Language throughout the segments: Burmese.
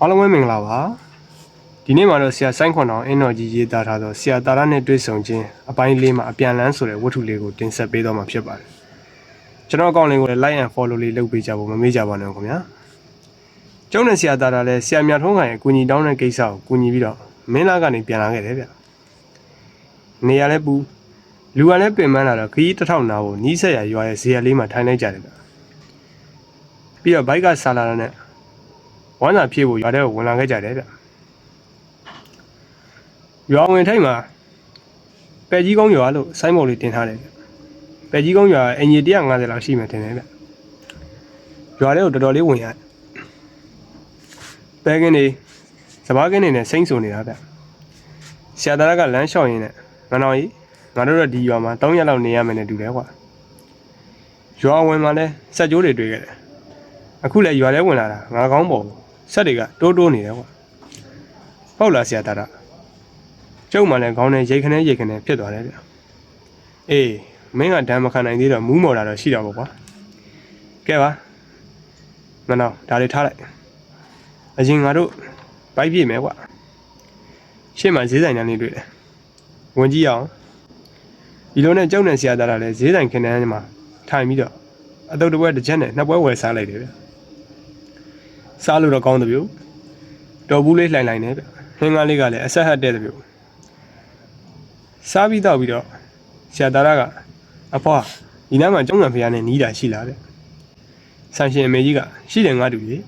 အားလုံးပဲမင်္ဂလာပါဒီနေ့မှာတော့ဆရာဆိုင်းခွန်အောင်အင်းတော်ကြီးရေးသားထားသောဆရာတာရနဲ့တွေ့ဆုံခြင်းအပိုင်းလေးမှာအပြန်လန်းဆိုတဲ့ဝတ္ထုလေးကိုတင်ဆက်ပေးတော့မှာဖြစ်ပါတယ်ကျွန်တော်အကောင့်လေးကိုလည်း like and follow လေးလုပ်ပေးကြဖို့မမေ့ကြပါနဲ့ခင်ဗျာကျောင်းနဲ့ဆရာတာရလည်းဆရာမြတ်ထုံးခိုင်အကူညီတောင်းတဲ့ကိစ္စကိုကူညီပြီးတော့မင်းသားကနေပြန်လာခဲ့တယ်ဗျနေရာလည်းပူလူကလည်းပင်ပန်းလာတော့ခရီးတစ်ထောင်နာကိုနီးစက်ရရွာရဲ့ဇေယျလေးမှာထိုင်လိုက်ကြတယ်ဗျပြီးတော့ဘိုက်ကဆာလာတဲ့ဝမ်းသာဖြည့်ဖို့ရွာထဲကိုဝင်လာခဲ့ကြတယ်ဗျရွာဝင်ထိုက်မှာပဲကြီးကုန်းရွာလို့ဆိုင်းဘုတ်လေးတင်ထားတယ်ဗျပဲကြီးကုန်းရွာအင်ဂျီ150လောက်ရှိမှထင်တယ်ဗျရွာထဲကိုတော်တော်လေးဝင်ရတယ်ပဲကင်းနေစပားကင်းနေနဲ့စိမ့်ဆိုနေတာဗျဆရာသားကလမ်းလျှောက်ရင်းနဲ့ငါတော်ကြီးငါတို့တော့ဒီရွာမှာ3ရက်လောက်နေရမယ်နဲ့တူတယ်ကွာရွာဝင်မှာလဲစက်ကြိုးတွေတွေ့ခဲ့တယ်အခုလည်းရွာထဲဝင်လာတာငါကောင်းပေါ်ဆက်တွေကတိုးနေတယ်ကွာဟုတ်လားဆရာသားကျုပ်မှလည်းခေါင်းနဲ့ရိတ်ခနဲဖြစ်သွားတယ်ဗျအေးမင်းကဓာတ်မခံနိုင်သေးတော့မူးမော်တာတော့ရှိတော့ပေါ့ကွာကဲပါမနောဒါလေးထားလိုက်အရင်ငါတို့ဘိုက်ပြည့်မယ်ကွာရှေ့မှာဈေးဆိုင်တန်းလေးတွေ့တယ်ဝင်ကြည့်အောင်ဒီလိုနဲ့ကျုပ်နဲ့ဆရာသားလည်းဈေးဆိုင်ခင်းတန်းမှာထိုင်ပြီးတော့အတုပ်တစ်ပွဲတစ်ချက်နဲ့နှစ်ပွဲဝယ်စားလိုက်တယ်ဗျစားလို့တော့ကောင်းတယ်ဗျတော်ဘူးလေးလှိုင်နေဗျဟင်းကားလေးကလည်းအဆက်ဟတ်တဲ့ဗျစားပြီးတော့ဆရာသားကအဖွားဒီနားမှာကျုံးငံဖျားနဲ့နီးတာရှိလားဗျဆန်ရှင်အမေကြီးကရှိတယ်ငါတူကြီး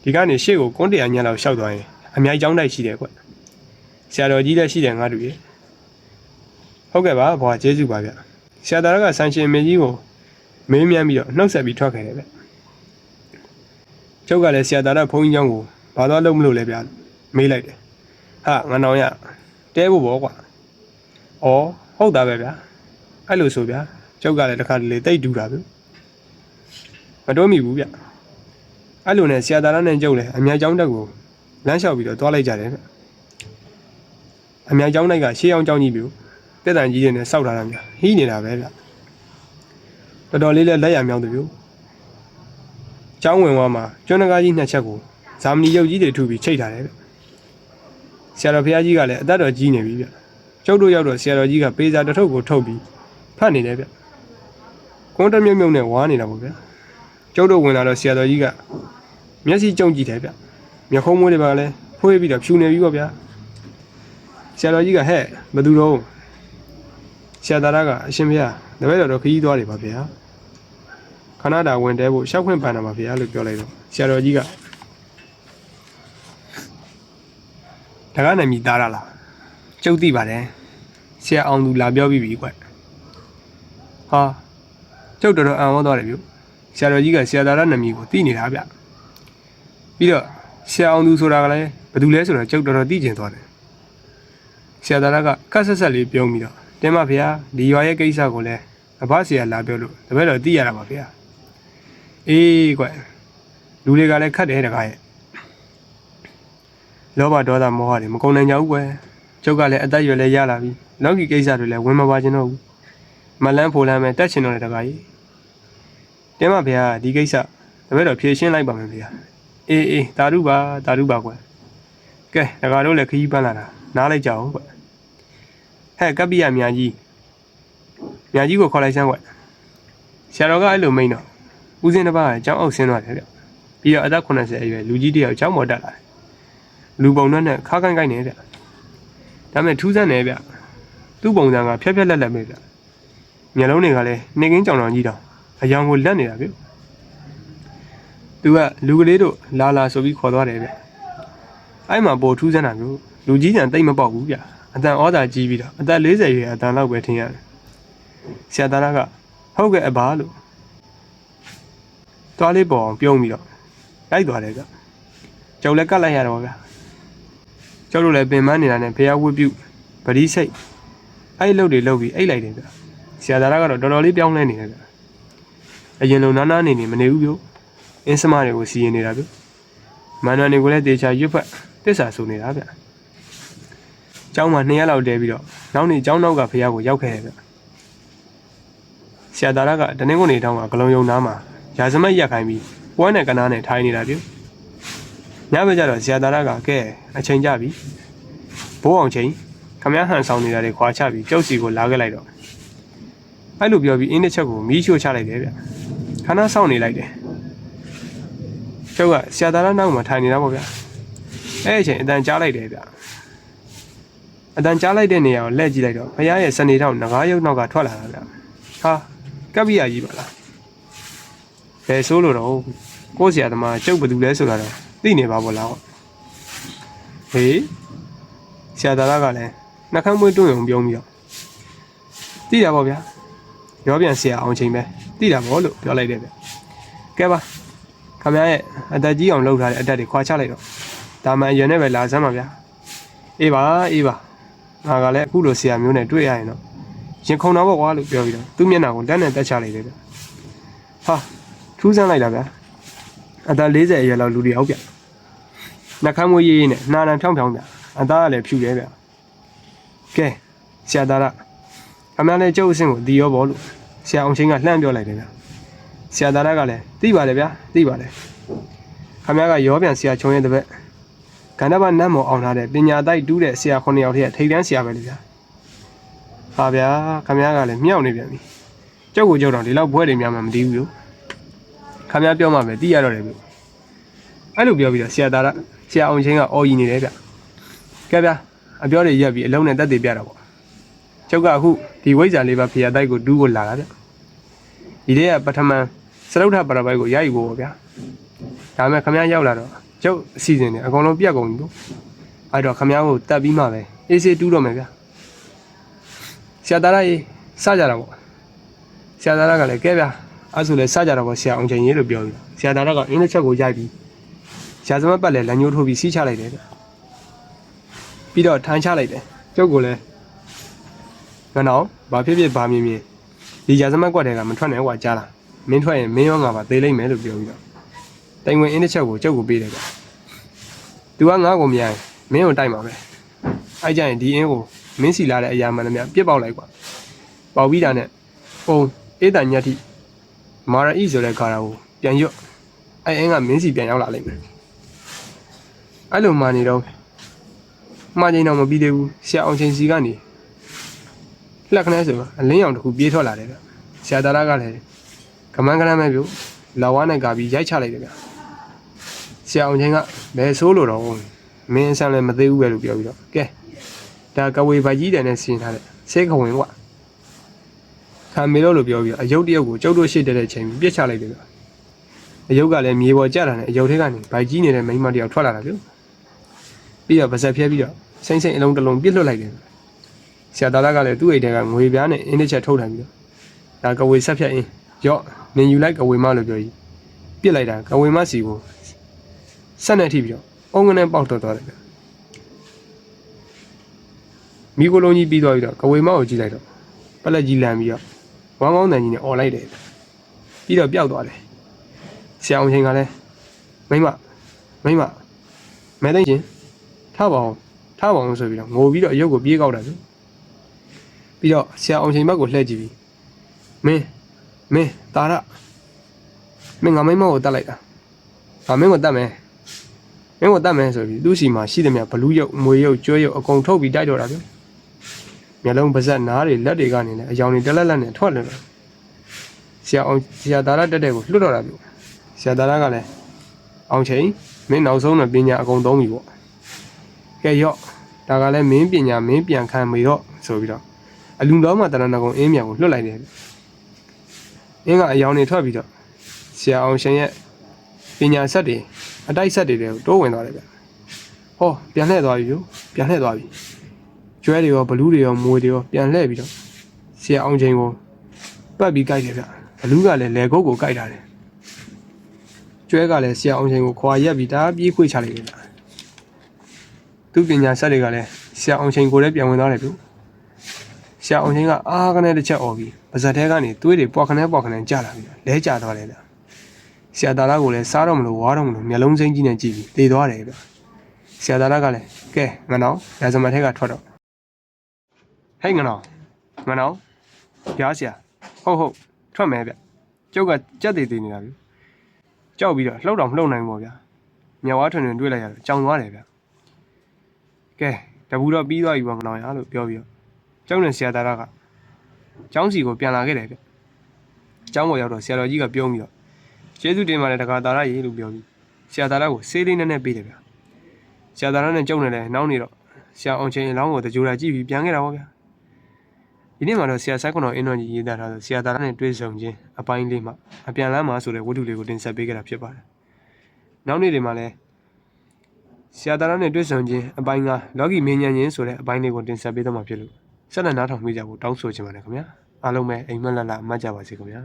ဒီကနေရှေ့ကိုကွန်း100ညလောက်ရှောက်သွားရင်အမြိုက်ကျောင်းတိုက်ရှိတယ်ကွဆရာတော်ကြီးလည်းရှိတယ်ငါတူကြီးဟုတ်ကဲ့ပါဘွာကျေးဇူးပါဗျဆရာသားကဆန်ရှင်အမေကြီးကိုမေးမြန်းပြီးတော့နှုတ်ဆက်ပြီးထွက်ခဲ့တယ်ဗျကျုပ်ကလည်းဆရာသားကဘုန်းကြီးကျောင်းကိုဘာသွားလို့မလို့လဲဗျမေးလိုက်တယ်ဟာငါနောင်ရတဲဖို့ပေါ့ကွာဩဟုတ်သားပဲဗျအဲ့လိုဆိုဗျကျုပ်ကလည်းတစ်ခါတလေတိတ်တူတာဗျမတွန်းမိဘူးဗျအဲ့လိုနဲ့ဆရာသားနဲ့ကျုပ်လည်းအမြိုက်ကျောင်းတက်ကိုလမ်းလျှောက်ပြီးတော့သွားလိုက်ကြတယ်ဗျအမြိုက်ကျောင်းတိုက်ကရှေးအောင်ကျောင်းကြီးဗျတက်တန်ကြီးတွေနဲ့စောက်ထားတာဗျဟီးနေတာပဲဗျတော်တော်လေးလည်းလက်ရမြောင်းတယ်ဗျကျောင်းဝင်သွားမှာကျွန်းတကားကြီး2ချက်ကိုဇာမနီရုပ်ကြီးတွေထုပြီးချိတ်ထားတယ်ဗျဆရာတော်ဘုရားကြီးကလည်းအသက်တော်ကြီးနေပြီဗျကျုပ်တို့ရောက်တော့ဆရာတော်ကြီးကပေးစာတစ်ထုပ်ကိုထုတ်ပြီးဖတ်နေတယ်ဗျကွန်းတမြုံနဲ့ဝါနေတာပေါ့ဗျကျုပ်တို့ဝင်လာတော့ဆရာတော်ကြီးကမျက်စိကြုံကြည့်တယ်ဗျမျက်ခုံးမွေးတွေပါလဲဖွေးပြီးတော့ဖြူနေပြီပေါ့ဗျဆရာတော်ကြီးကဟဲ့ဘယ်သူတော့ဆရာသားကအရှင်ဘုရားတပည့်တော်ခရီးသွားတယ်ပါဗျာခဏတာဝင်တဲဖို့ရှောက်ခွင့်ပန်တာပါဗျာလို့ပြောလိုက်တော့ဆရာတော်ကြီးကဒါကနာမည်သားရလားကျုပ်သိပါတယ်ဆရာအောင်သူလာပြောပြီးပြီကွဟာကျုပ်တော်တော်အံ့ဩသွားတယ်ဗျဆရာတော်ကြီးကဆရာသားရနာမည်ကိုသိနေတာဗျပြီးတော့ဆရာအောင်သူဆိုတာကလည်းဘယ်သူလဲဆိုတော့ကျုပ်တော်တော်သိကျင်သွားတယ်ဆရာသားရကခက်ဆက်လေးပြုံးပြီးတော့တင်ပါဗျာဒီရွာရဲ့ကိစ္စကိုလည်းအဘဆရာလာပြောလို့တပည့်တော်သိရတာပါဗျာအေးကွလူတွေကလည်းခတ်တယ်တကားရဲ့လောဘဒေါသမောဟတွေမကုန်နိုင်ကြဘူးကွကျုပ်ကလည်းအသက်ရွယ်လည်းရလာပြီလောကီကိစ္စတွေလည်းဝင်မပါချင်တော့ဘူးမလန်းဖိုလန်းပဲတက်ချင်တော့တယ်တကားကြီးတင်ပါဗျာဒီကိစ္စတပည့်တော်ဖြေရှင်းလိုက်ပါမယ်ဗျာအေးတာရုပါကွကဲတကားတို့လည်းခကြီးပန်းလာတာနားလိုက်ကြအောင်ကွဟဲ့ကပ္ပိယမြာကြီးကိုခေါ်လိုက်စမ်းကွဆရာတော်ကအဲ့လိုမိန်တော့ဦးစင်းတစ်ပါးကကျောင်းအောက်ဆင်းသွားတယ်ဗျပြီးတော့အသက်80အရွယ်လူကြီးတယောက်ကျောင်းပေါ်တက်လာတယ်လူပုံနဲ့ခါကိုင်းနေဗျဒါပေမဲ့ထူးဆန်းတယ်ဗျသူ့ပုံစံကဖြက်လက်ပဲဗျမျက်လုံးတွေကလည်းနေကင်းကြောင်ကြီးတောင်အယောင်ကိုလက်နေတာဗျသူကလူကလေးတို့လာဆိုပြီးခေါ်သွားတယ်ဗျအဲ့မှာပိုထူးဆန်းတာမျိုးလူကြီးတန်တိတ်မပေါက်ဘူးဗျအတန်ဩသာကြီးပြီးတော့အသက်40ရွယ်အတန်လောက်ပဲထင်ရတယ်ဆရာသားကဟုတ်ကဲ့အဘာလို့သွားလေးပေါ်အောင်ပြုံးပြီးတော့လိုက်သွားတယ်ဗျကျုပ်လည်းကတ်လိုက်ရတော့ဗျကျုပ်တို့လည်းပင်မနေတာနဲ့ဖျားဝှက်ပြုတ်ဗတိစိတ်အဲ့လုတ်တွေလုတ်ပြီးအိတ်လိုက်တယ်ဗျဆရာသားကတော့တော်တော်လေးပြောင်းလဲနေတယ်ဗျအရင်လိုနားနေမနေဘူးဗျအင်းစမတွေကိုစီရင်နေတာဗျမန်နွယ်တွေကိုလည်းတေချာရွတ်ဖက်တစ္ဆာဆိုနေတာဗျကျောင်းမှာ2ရက်လောက်တဲပြီးတော့နောက်နေ့ကျောင်းနောက်ကဖျားကိုရောက်ခဲ့တယ်ဗျဆရာသားကတနင်္ဂနွေတောင်းကဂလုံးယုံနားမှာရာဇမက်ရက်ခိုင်းပြီးပွဲနဲ့ကနားနဲ့ထိုင်နေတာဗျ ညဘက်ကျတော့ဆရာသားကကဲအချိန်ကြပြီဘိုးအောင်ချိန်ခမရဟန်ဆောင်နေတာတွေခွာချပြီးကျုပ်စီကိုလာခဲ့လိုက်တော့အဲ့လိုပြောပြီးအင်းတစ်ချက်ကိုမီးရှို့ချလိုက်တယ်ဗျခဏဆောင်နေလိုက်တယ်ကျုပ်ကဆရာသားနောက်မှာထိုင်နေတာပေါ့ဗျအဲ့အချိန်အတန်ကြားလိုက်တယ်ဗျအတန်ကြားလိုက်တဲ့နေရာကိုလှည့်ကြည့်လိုက်တော့ဘုရားရဲ့စနေထောက်ငကားရုပ်နောက်ကထွက်လာတာဗျဟာကပ်ပိယကြီးပါလားဘယ်ဆိုးလို့တော့ကိုဆရာသမားကျုပ်ဘယ်သူလဲဆိုတာတော့သိနေပါဘောလားဟေးဆရာသားကလည်းနှခမ်းမွေးတွန့်ုံပြုံးပြီးတော့သိတာပေါ့ဗျာရောပြန်ဆရာအောင်ချိန်ပဲသိတာပေါ့လို့ပြောလိုက်တယ်ဗျကဲပါခမရဲ့အသက်ကြီးအောင်လှုပ်ထားတဲ့အတက်တွေခွာချလိုက်တော့ဒါမှအရင်နဲ့ပဲလာစမ်းပါဗျာအေးပါငါကလည်းအခုလိုဆရာမျိုးနဲ့တွေ့ရရင်တော့ရင်ခုန်တော့ပေါ့ကွာလို့ပြောပြီးတော့သူ့မျက်နှာကိုတက်နဲ့တက်ချလိုက်တယ်ဗျဟာထူးဆန်းလိုက်တာဗျာအသက်40အရွယ်လောက်လူတွေဟုတ်ဗျနှခမ်းမွေးရေးနဲ့နှာတန်ဖြောင်းဗျအသားကလည်းဖြူတယ်ဗျကဲဆရာသားခမလည်းကျုပ်အဆင့်ကိုတီးရောပေါ့လို့ဆရာအောင်ချင်းကလှမ်းပြောလိုက်တယ်ဗျဆရာသားကလည်းသိပါတယ်ဗျသိပါတယ်ခမကရောပြန်ဆရာချုံရဲ့တပည့်ကန္တဗနတ်မော်အောင်ထားတဲ့ပညာတိုက်တူးတဲ့ဆရာ9ယောက်ထဲထိတ်တန်းဆရာပဲလေဗျဟာဗျာခမကလည်းမြောက်နေပြန်ပြီကျုပ်ကိုကျုပ်တော့ဒီလောက်ဘွဲတွေများမှမသိဘူးလို့ခမပြောမှပဲသိရတော့တယ်ဗျအဲ့လိုပြောပြီးတော့ဆရာအောင်ချင်းကအော်ကြီးနေတယ်ဗျကဲဗျအပြောတွေရက်ပြီးအလုံးနဲ့တက်တည်ပြတာပေါ့ကျုပ်ကအခုဒီဝိဇ္ဇာလေးပါဖရာတိုက်ကိုတူးကိုလာတာဗျဒီတဲ့ကပထမစရုပ်ထပရပိုက်ကိုရယူဖို့ဗျာဒါမဲ့ခမရောက်လာတော့ကျုပ်အစီအစဉ်နဲ့အကုန်လုံးပြတ်ကုန်ပြီပေါ့အဲ့တော့ခမကိုတတ်ပြီးမှပဲအေးစေးတူးတော့မယ်ဗျာဆရာသားရေးစကြတာပေါ့ဆရာသားကလည်းကဲဗျာအဲ့ဆိုလဲစကြတာပေါ့ဆရာအောင်ချိန်ရေးလို့ပြောပြီးဆရာသားကအင်းတစ်ချက်ကိုရိုက်ပြီးရာဇမပတ်လည်းလက်ညှိုးထိုးပြီးစီးချလိုက်တယ်ဗျပြီးတော့ထိုင်ချလိုက်တယ်ကျုပ်ကလည်းငါတော့ဘာဖြစ်ဘာမြင်ဒီရာဇမကွက်တွေကမထွက်နိုင်ကွာကြားလားမင်းထွက်ရင်မင်းရောငါပါသေလိုက်မယ်လို့ပြောပြီးတော့တိုင်ဝင်အင်းတစ်ချက်ကိုကျုပ်ကိုပေးတယ်ဗျသူကငါ့ကိုမရရင်မင်းကိုတိုက်မှာပဲအဲ့ကြရင်ဒီအင်းကိုမင်းစီလာတဲ့အရာမှန်သမျှပြစ်ပေါက်လိုက်ကွာပေါက်ပြီးတာနဲ့ပုံအေးတန်ညက်တိမာရအီဆိုတဲ့ခါရာကိုပြန်ရွတ်အဲ့အင်းကမင်းစီပြန်ရောက်လာလိမ့်မယ်အဲ့လိုမှနေတော့မှားချိန်တော့မပြီးသေးဘူးဆရာအောင်ချိန်စီကနေလက်ခနဲဆိုအလင်းရောင်တစ်ခုပြေးထွက်လာတယ်ဗျဆရာသားကလည်းကမန်းကရမ်းပဲပြုလာဝါနဲ့ကာပြီးရိုက်ချလိုက်တယ်ဗျဆရာအောင်ချိန်ကဘယ်ဆိုးလို့တော့မင်းအဆန်းလည်းမသေးဘူးပဲလို့ပြောပြီးတော့ကဲဒါကဝေဘကြီးတယ်နဲ့ဆင်ထားတဲ့ဆေးခဝင်ကွာခံမေလို့ပြောပြီးတော့အယုတ်တရုတ်ကိုကျုပ်တို့ရှိတဲ့ချိန်ပြစ်ချလိုက်တယ်ဗျအယုတ်ကလည်းမြေပေါ်ကျတာနဲ့အယုတ်ထဲကနေဘိုက်ကြီးနေတဲ့မိန်းမတယောက်ထွက်လာတာပြုပြီးတော့ဗစက်ဖျက်ပြီးတော့စိမ့်စိမ့်အလုံးတစ်လုံးပြစ်လွတ်လိုက်တယ်ဆရာသားကလည်းသူ့အိတ်ထဲကငွေပြားနဲ့အင်းတစ်ချက်ထုတ်ထိုင်ပြီးတော့ဒါကဝေဆက်ဖြတ်အင်းရော့နင်ယူလိုက်ကဝေမလို့ပြောကြီးပြစ်လိုက်တာကဝေမစီကိုဆက်နေထိပြီးတော့အုံငနဲ့ပေါက်တော့သွားတယ်မိကိုလုံးကြီးပြီးသွားပြီးတော့ကဝေမကိုကြည့်လိုက်တော့ပလက်ကြီးလန်ပြီးတော့ဝမ်းကောင်းတန်ကြီးနဲ့អော်လိုက်တယ်ပြီးတော့ပျောက်သွားတယ်ဆရာအောင်ချိန်ကလည်းမိမမဲသိန်းချင်းထားပါအောင်ဆိုပြီးတော့ငိုပြီးတော့အယုတ်ကိုပြေးကောက်တာဆိုပြီးတော့ဆရာအောင်ချိန်ဘက်ကိုလှည့်ကြည့်ပြီးမင်းတာရမင်းငါမိမကိုတတ်လိုက်တာငါမင်းကိုတတ်မယ်ဆိုပြီးသူ့စီမှာရှိတဲ့မြဘလူးရုပ်မွေရုပ်ကျွဲရုပ်အကုန်ထုတ်ပြီးတိုက်တော့တာဗျမျက်လုံးပါးစပ်နားတွေလက်တွေကနေလည်းအယောင်တွေတက်လက်နဲ့ထွက်လာတယ်ဆရာတာရတက်တဲ့ကိုလွတ်တော့တာဗျဆရာတာရကလည်းအောင်ချိန်မင်းနောက်ဆုံးတော့ပညာအကုန်သုံးပြီပေါ့ကဲရော့ဒါကလည်းမင်းပညာမင်းပြန်ခံမေတော့ဆိုပြီးတော့အလူတော်မှတရဏဂုံအင်းမြန်ကိုလွတ်လိုက်တယ်အင်းကအယောင်တွေထွက်ပြီးတော့ဆရာအောင်ရှင်ရဲ့ပညာဆက်တွေအတိုက်ဆက်တွေတိုးဝင်သွားတယ်ဗျဟောပြန်လှည့်သွားပြီကျွဲတွေရောဘလူးတွေရောမွေတွေရောပြန်လှည့်ပြီးတော့ဆရာအောင်ချိန်ကိုပတ်ပြီးကြိုက်တယ်ဗျဘလူးကလည်းလေကုတ်ကိုကြိုက်တာတယ်ကျွဲကလည်းဆရာအောင်ချိန်ကိုခွာရက်ပြီးဒါပြေးခွေချလိုက်တယ်ဗျသူပညာဆက်တွေကလည်းဆရာအောင်ချိန်ကိုလည်းပြန်ဝင်သွားတယ်ဗျဆရာအောင်ချိန်ကအားကနေတစ်ချက်អော်ပြီးပါဇက်ထဲကနေသွေးတွေပွားခနဲကျလာပြီးလဲကျသွားတယ်ဗျဆရာသားကိုလည်းစားတော့မလို့ဝါတော့မလို့မျက်လုံးစိမ့်ကြီးနဲ့ကြည့်ပြီးသေသွားတယ်ဗျဆရာသားကလည်းကဲငနောင်ရာဇမထဲကထွက်တော့ဟဲ့ငနောင်ကြားဆရာဟုတ်ထွက်မယ်ဗျကျုပ်ကကြက်သေးနေတာဗျကြောက်ပြီးတော့လှုပ်တော့မလှုပ်နိုင်ဘူးပေါ့ဗျ မျက်ဝါးထွန်းထွန်းတွေ့လိုက်ရတော့ကြောင်သွားတယ်ဗျကဲတပူတော့ပြီးသွားပြီပေါ့ငနောင်ရလို့ပြောပြီးတော့ကျောင်းနဲ့ဆရာသားကကျောင်းစီကိုပြန်လာခဲ့တယ်ဗျကျောင်းပေါ်ရောက်တော့ဆရာတော်ကြီးကပြုံးပြီးတော့ကျေးဇူးတင်ပါတယ်တကားသားရရေလို့ပြောပြီးဆရာသားရကိုဆေးလေးနဲ့ပေးတယ်ဗျဆရာသားရနဲ့ကျုံနေတယ်နောက်နေတော့ဆရာအောင်ချင်းအလောင်းကိုတကြိုလာကြည့်ပြီးပြန်ခဲ့တာပေါ့ဗျာဒီနေ့မှာတော့ဆရာဆိုင်ခွန်တော်အင်းတော်ကြီးရေးသားထားဆိုဆရာသားရနဲ့တွေ့ဆုံခြင်းအပိုင်းလေးမှာအပြန်လမ်းမှာဆိုတဲ့ဝတ္ထုလေးကိုတင်ဆက်ပေးခဲ့တာဖြစ်ပါတယ်နောက်နေ့တွေမှာလည်းဆရာသားရနဲ့တွေ့ဆုံခြင်းအပိုင်းကလောကီမင်းဉဏ်ချင်းဆိုတဲ့အပိုင်းလေးကိုတင်ဆက်ပေးတော့မှာဖြစ်လို့ဆက်လက်နားထောင်မိကြဖို့တောင်းဆိုချင်ပါတယ်ခင်ဗျာအားလုံးပဲအိမ်မက်လက်လက်အမှတ်ကြပါစေခင်ဗျာ